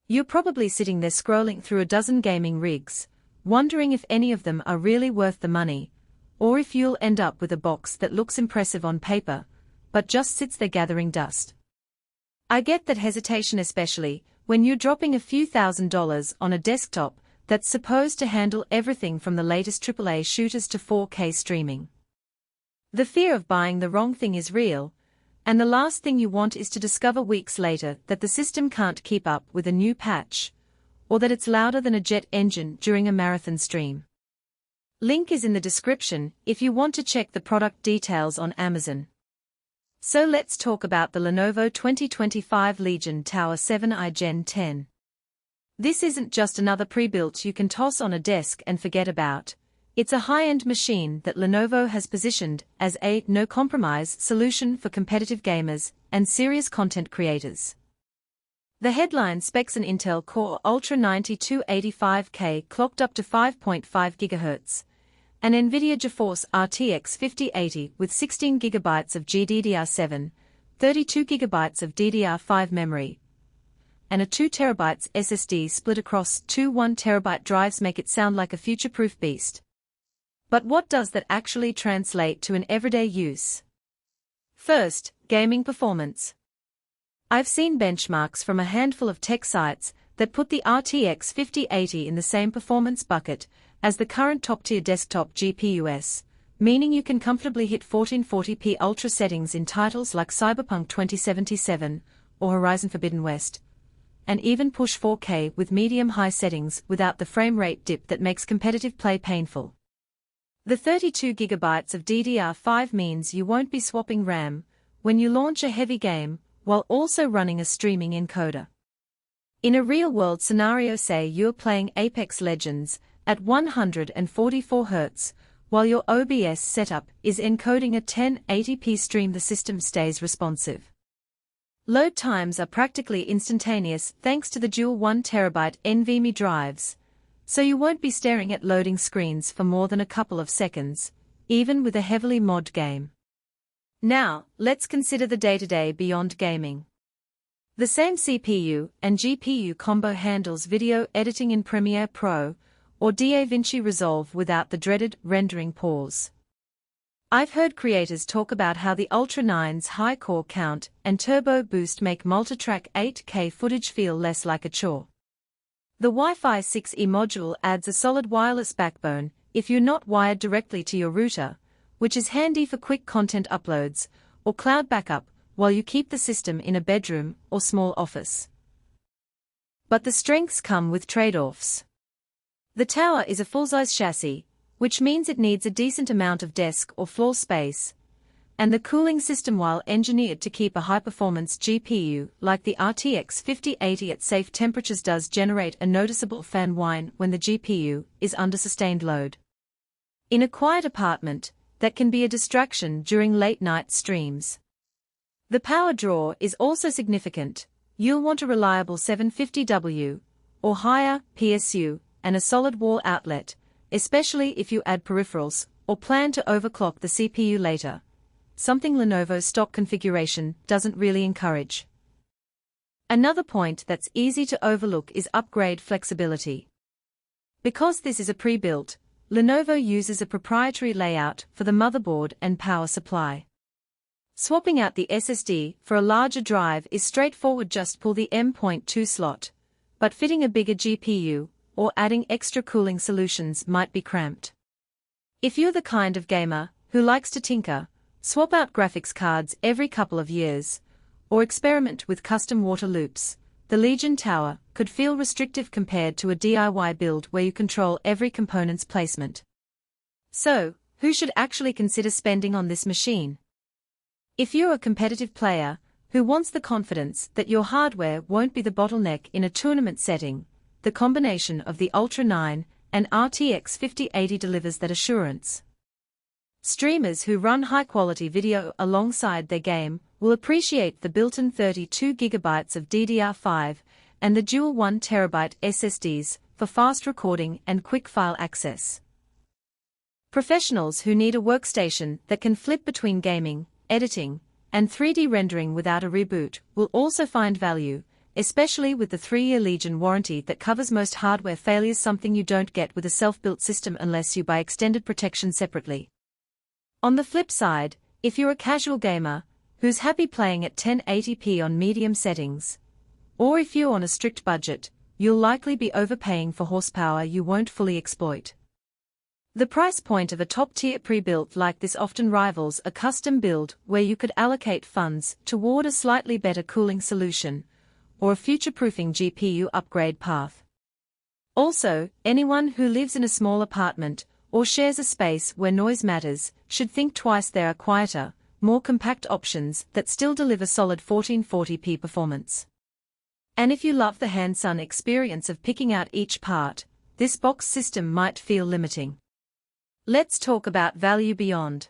You're probably sitting there scrolling through a dozen gaming rigs, wondering if any of them are really worth the money, or if you'll end up with a box that looks impressive on paper, but just sits there gathering dust. I get that hesitation, especially when you're dropping a few $1,000s on a desktop that's supposed to handle everything from the latest AAA shooters to 4K streaming. The fear of buying the wrong thing is real, and the last thing you want is to discover weeks later that the system can't keep up with a new patch, or that it's louder than a jet engine during a marathon stream. Link is in the description if you want to check the product details on Amazon. So let's talk about the Lenovo 2025 Legion Tower 7i Gen 10. This isn't just another pre-built you can toss on a desk and forget about. It's a high-end machine that Lenovo has positioned as a no-compromise solution for competitive gamers and serious content creators. The headline specs an Intel Core Ultra 9285K clocked up to 5.5 GHz, an NVIDIA GeForce RTX 5080 with 16 GB of GDDR7, 32 GB of DDR5 memory, and a 2 TB SSD split across two 1 TB drives make it sound like a future-proof beast. But what does that actually translate to in everyday use? First, gaming performance. I've seen benchmarks from a handful of tech sites that put the RTX 5080 in the same performance bucket as the current top-tier desktop GPUs, meaning you can comfortably hit 1440p ultra settings in titles like Cyberpunk 2077 or Horizon Forbidden West, and even push 4K with medium-high settings without the frame rate dip that makes competitive play painful. The 32 GB of DDR5 means you won't be swapping RAM when you launch a heavy game while also running a streaming encoder. In a real-world scenario, say you're playing Apex Legends at 144 Hz, while your OBS setup is encoding a 1080p stream, the system stays responsive. Load times are practically instantaneous thanks to the dual 1 TB NVMe drives, so you won't be staring at loading screens for more than a couple of seconds, even with a heavily modded game. Now, let's consider the day-to-day beyond gaming. The same CPU and GPU combo handles video editing in Premiere Pro or DaVinci Resolve without the dreaded rendering pause. I've heard creators talk about how the Ultra 9's high core count and turbo boost make multitrack 8K footage feel less like a chore. The Wi-Fi 6E module adds a solid wireless backbone if you're not wired directly to your router, which is handy for quick content uploads or cloud backup while you keep the system in a bedroom or small office. But the strengths come with trade-offs. The Tower is a full-size chassis, which means it needs a decent amount of desk or floor space, and the cooling system, while engineered to keep a high-performance GPU like the RTX 5080 at safe temperatures, does generate a noticeable fan whine when the GPU is under sustained load. In a quiet apartment, that can be a distraction during late-night streams. The power draw is also significant. You'll want a reliable 750W or higher PSU and a solid wall outlet, especially if you add peripherals or plan to overclock the CPU later, something Lenovo's stock configuration doesn't really encourage. Another point that's easy to overlook is upgrade flexibility. Because this is a pre-built, Lenovo uses a proprietary layout for the motherboard and power supply. Swapping out the SSD for a larger drive is straightforward, just pull the M.2 slot, but fitting a bigger GPU or adding extra cooling solutions might be cramped. If you're the kind of gamer who likes to tinker, swap out graphics cards every couple of years, or experiment with custom water loops, the Legion Tower could feel restrictive compared to a DIY build where you control every component's placement. So, who should actually consider spending on this machine? If you're a competitive player who wants the confidence that your hardware won't be the bottleneck in a tournament setting, the combination of the Ultra 9 and RTX 5080 delivers that assurance. Streamers who run high-quality video alongside their game will appreciate the built-in 32 GB of DDR5 and the dual 1 TB SSDs for fast recording and quick file access. Professionals who need a workstation that can flip between gaming, editing, and 3D rendering without a reboot will also find value, especially with the 3-year Legion warranty that covers most hardware failures, something you don't get with a self-built system unless you buy extended protection separately. On the flip side, if you're a casual gamer who's happy playing at 1080p on medium settings, or if you're on a strict budget, you'll likely be overpaying for horsepower you won't fully exploit. The price point of a top-tier pre-built like this often rivals a custom build where you could allocate funds toward a slightly better cooling solution or a future-proofing GPU upgrade path. Also, anyone who lives in a small apartment or shares a space where noise matters should think twice. There are quieter, more compact options that still deliver solid 1440p performance. And if you love the hands-on experience of picking out each part, this box system might feel limiting. Let's talk about value beyond